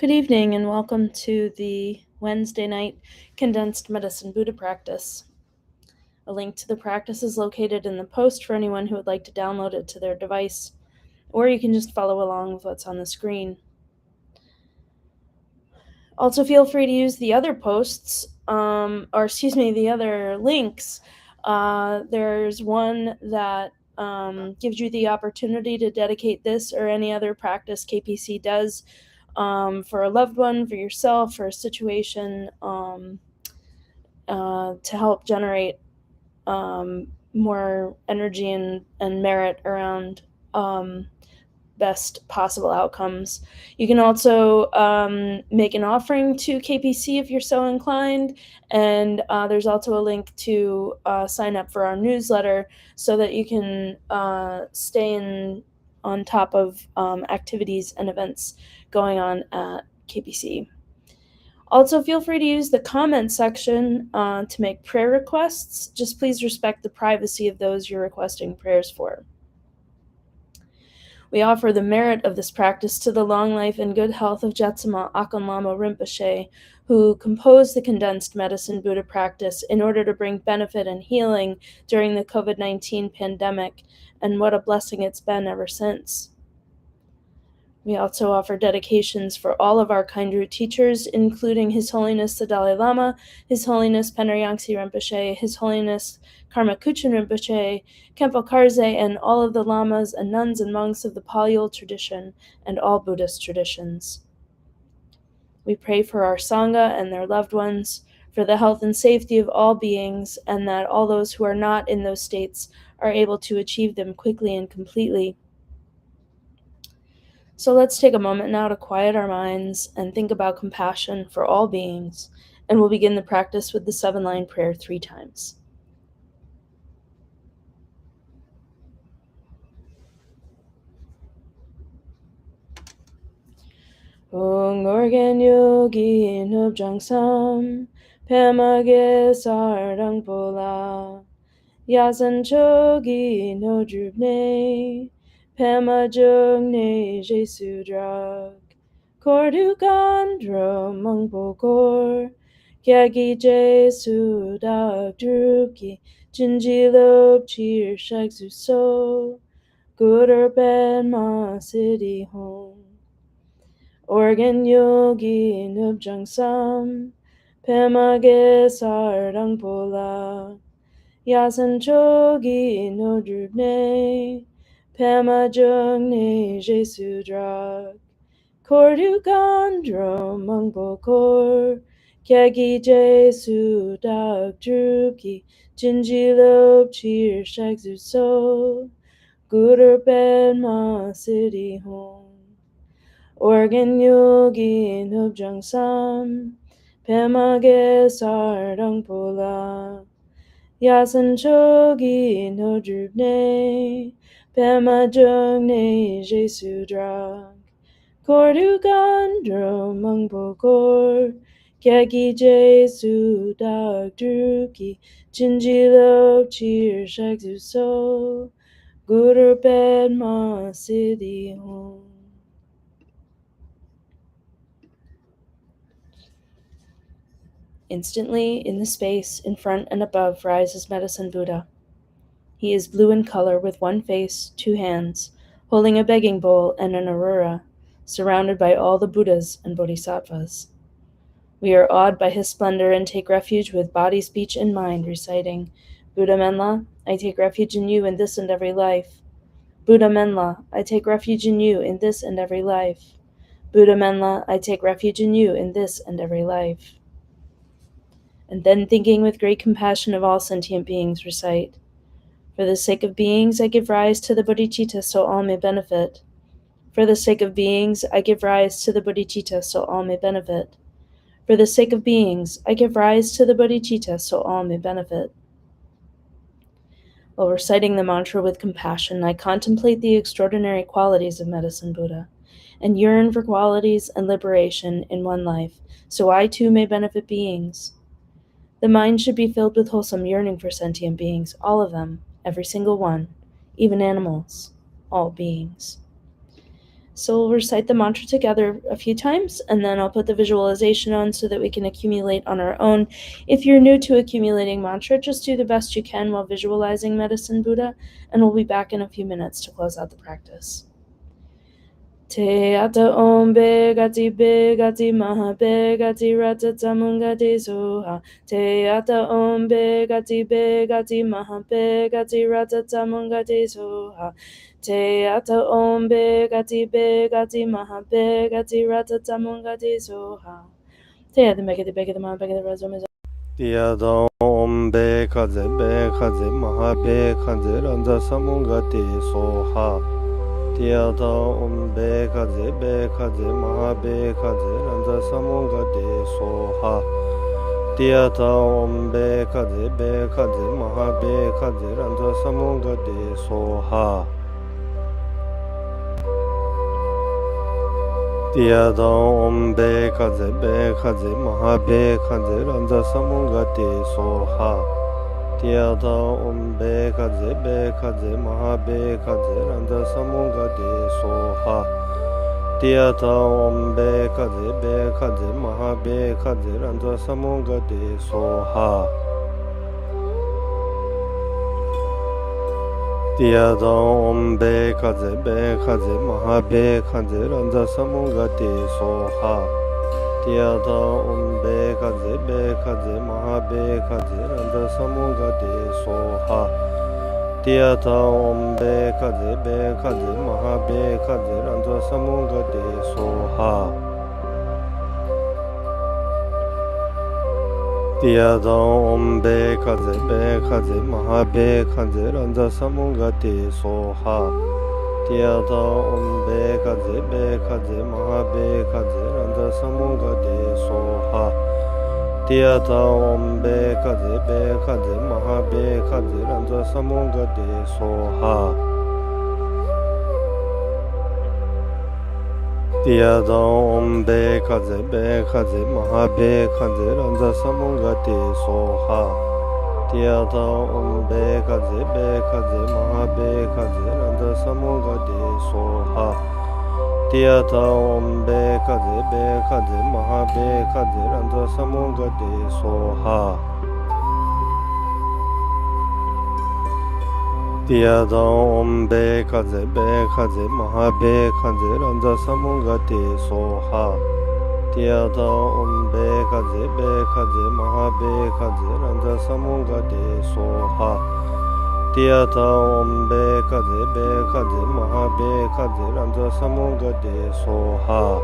Good evening and welcome to the Wednesday night Condensed Medicine Buddha practice. A link to the practice is located in the post for anyone who would like to download it to their device, or you can just follow along with what's on the screen. Also, feel free to use the other posts, the other links. There's one that gives you the opportunity to dedicate this or any other practice KPC does for a loved one, for yourself, for a situation to help generate more energy and merit around best possible outcomes. You can also make an offering to KPC if you're so inclined, and there's also a link to sign up for our newsletter so that you can stay on top of activities and events going on at KPC. Also, feel free to use the comment section to make prayer requests. Just please respect the privacy of those you're requesting prayers for. We offer the merit of this practice to the long life and good health of Jetsama Akon Lama Rinpoche, who composed the Condensed Medicine Buddha practice in order to bring benefit and healing during the COVID-19 pandemic, and what a blessing it's been ever since. We also offer dedications for all of our Kainru teachers, including His Holiness the Dalai Lama, His Holiness Penra Yangtze Rinpoche, His Holiness Karma Kuchen Rinpoche, Khenpo Karze, and all of the lamas and nuns and monks of the Pali-Yul tradition and all Buddhist traditions. We pray for our Sangha and their loved ones, for the health and safety of all beings, and that all those who are not in those states are able to achieve them quickly and completely. So let's take a moment now to quiet our minds and think about compassion for all beings, and we'll begin the practice with the 7-line prayer 3 times. Ong organ yogi nubjang sam, pemage sardang pola, yasan chogi no drupne, pema jogne jesu drag, kordukandro mangpokor, kyagi jesu dag drupki, jinjilop chir shaksu so, gudur ben ma city home. Organ yogi nubjang sam, pemage sardang pola, yasan chogi no drupne, pema jogne jesu drag, kordu gandro mangpokor, kyagi jesu dag drupki, jinjilop chir shaksu so, gudur ben ma city home. Organ yogi nubjang sam, pemage sardang pola, yasan chogi no drupne, pema jogne jesu drag, kordu gandro mangpokor, kyagi jesu dag druki, jinjilop chir shaksu so, gudur ben ma city home. Instantly, in the space in front and above rises Medicine Buddha. He is blue in color with one face, 2 hands, holding a begging bowl and an aurora, surrounded by all the Buddhas and Bodhisattvas. We are awed by his splendor and take refuge with body, speech, and mind, reciting, Buddha Menla, I take refuge in you in this and every life. Buddha Menla, I take refuge in you in this and every life. Buddha Menla, I take refuge in you in this and every life. And then, thinking with great compassion of all sentient beings, recite, for the sake of beings, I give rise to the bodhicitta so all may benefit. For the sake of beings, I give rise to the bodhicitta so all may benefit. For the sake of beings, I give rise to the bodhicitta so all may benefit. While reciting the mantra with compassion, I contemplate the extraordinary qualities of Medicine Buddha and yearn for qualities and liberation in one life, so I too may benefit beings. The mind should be filled with wholesome yearning for sentient beings, all of them, every single one, even animals, all beings. So we'll recite the mantra together a few times, and then I'll put the visualization on so that we can accumulate on our own. If you're new to accumulating mantra, just do the best you can while visualizing Medicine Buddha, and we'll be back in a few minutes to close out the practice. Te ata om begati maha begati rata tamungati suha. Te ata om begati maha begati rata tamungati suha. Te ata om begati maha begati rata tamungati suha. Te ata begati maha begati rata tamungati suha. Tiada om be kaze maha be kaze randa samungati soha. Tiada om be kaze maha be kaze randa samungati soha. Tiada om be kaze maha be kaze randa samungati soha. Tiada om be kaze maha be kaze randa samungati soha. Tiada om be kaze maha be kaze randa samungati soha. Tiada om be kaze maha be kaze randa samungati soha. Tiada om be kaze maha be kaze randa samungati soha. Tiada om be kaze maha be kaze randa samungati soha. Tiada om be kaze maha be kaze randa samungati soha. Tiada om be kaze maha be kaze randa samungati soha. Tiada om be kaze maha be kaze randa samungati soha. Tiada om be kaze maha be kaze randa samungati soha. Tiada om be kaze maha be kaze randa samungati soha. Tiada om be kaze maha be kaze randa samungati soha. Tiada om be kaze maha be kaze randa samungati soha. Tiada om be kaze maha be kaze randa samungati soha. Tiada om be kaze maha be kaze randa samungati soha. Tiada om be kaze maha be kaze randa samungati soha.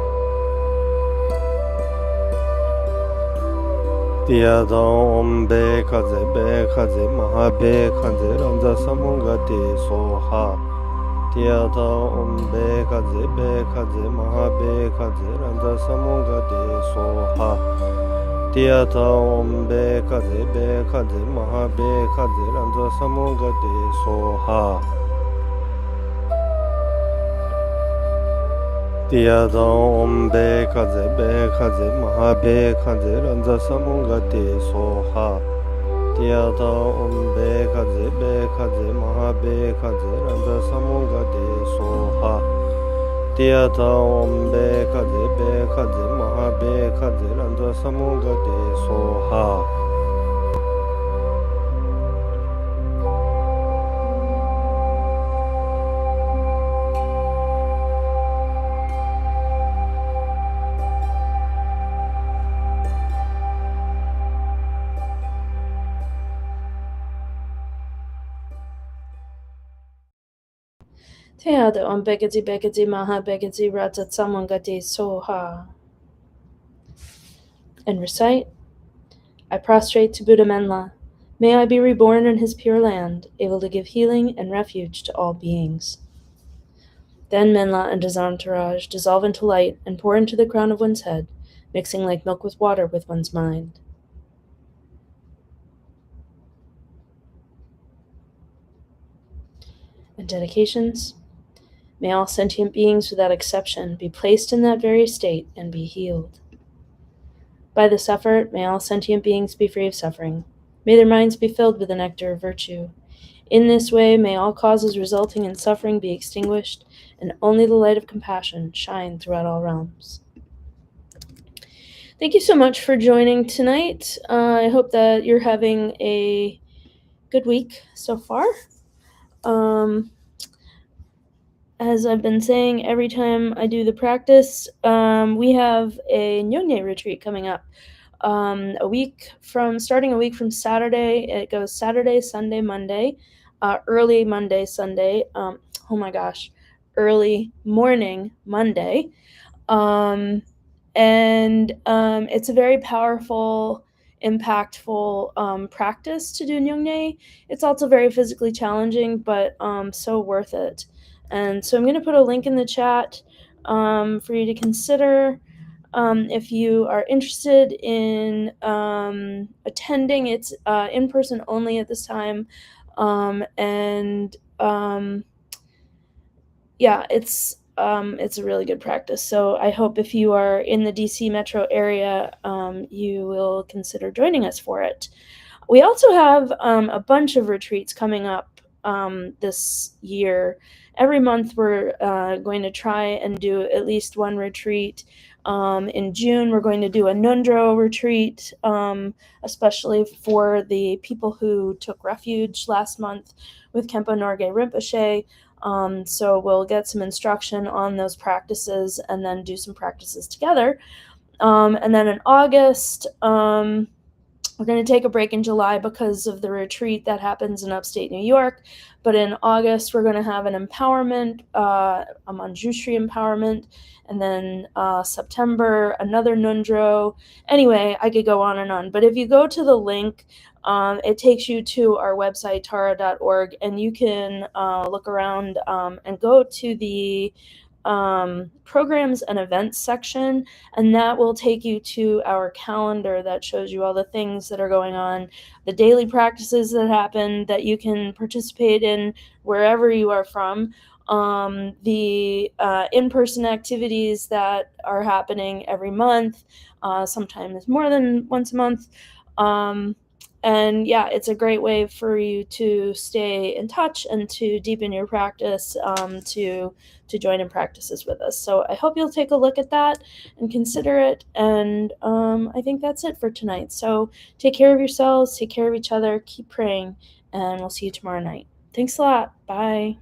Tiada om be kaze maha be kaze randa samungati soha. Tiada om be kaze maha be kaze randa samungati soha. Tiada om be kaze maha be kaze randa samungati soha. Tiada om be kaze maha be kaze randa samungati soha. Tiada om be kaze maha be kaze randa samungati soha. Tiada om be kaze maha be kaze randa samungati soha. Teada om begati maha begati rata tamungati soha. And recite, I prostrate to Buddha Menla. May I be reborn in his pure land, able to give healing and refuge to all beings. Then Menla and his entourage dissolve into light and pour into the crown of one's head, mixing like milk with water with one's mind. And dedications. May all sentient beings without exception be placed in that very state and be healed. By this effort, may all sentient beings be free of suffering. May their minds be filled with the nectar of virtue. In this way, may all causes resulting in suffering be extinguished, and only the light of compassion shine throughout all realms. Thank you so much for joining tonight. I hope that you're having a good week so far. As I've been saying every time I do the practice, we have a Nyongye retreat coming up. Starting a week from Saturday. It goes Saturday, Sunday, Monday, early Monday, Sunday. Early morning Monday. It's a very powerful, impactful practice to do Nyongye. It's also very physically challenging, but so worth it. And so I'm going to put a link in the chat for you to consider. If you are interested in attending, it's in person only at this time. It's a really good practice. So I hope if you are in the DC metro area, you will consider joining us for it. We also have a bunch of retreats coming up this year. Every month we're going to try and do at least one retreat. In June, we're going to do a Nundro retreat, especially for the people who took refuge last month with Khenpo Norgay Rinpoche. So we'll get some instruction on those practices and then do some practices together. And then in August, we're going to take a break in July because of the retreat that happens in upstate New York. But in August, we're going to have an empowerment, a Manjushri empowerment. And then September, another Nundro. Anyway, I could go on and on. But if you go to the link, it takes you to our website, tara.org, and you can look around and go to the programs and events section, and that will take you to our calendar that shows you all the things that are going on, the daily practices that happen that you can participate in wherever you are from, the in-person activities that are happening every month, sometimes more than once a month. And yeah, it's a great way for you to stay in touch and to deepen your practice, to join in practices with us. So I hope you'll take a look at that and consider it. And I think that's it for tonight. So take care of yourselves, take care of each other, keep praying, and we'll see you tomorrow night. Thanks a lot. Bye.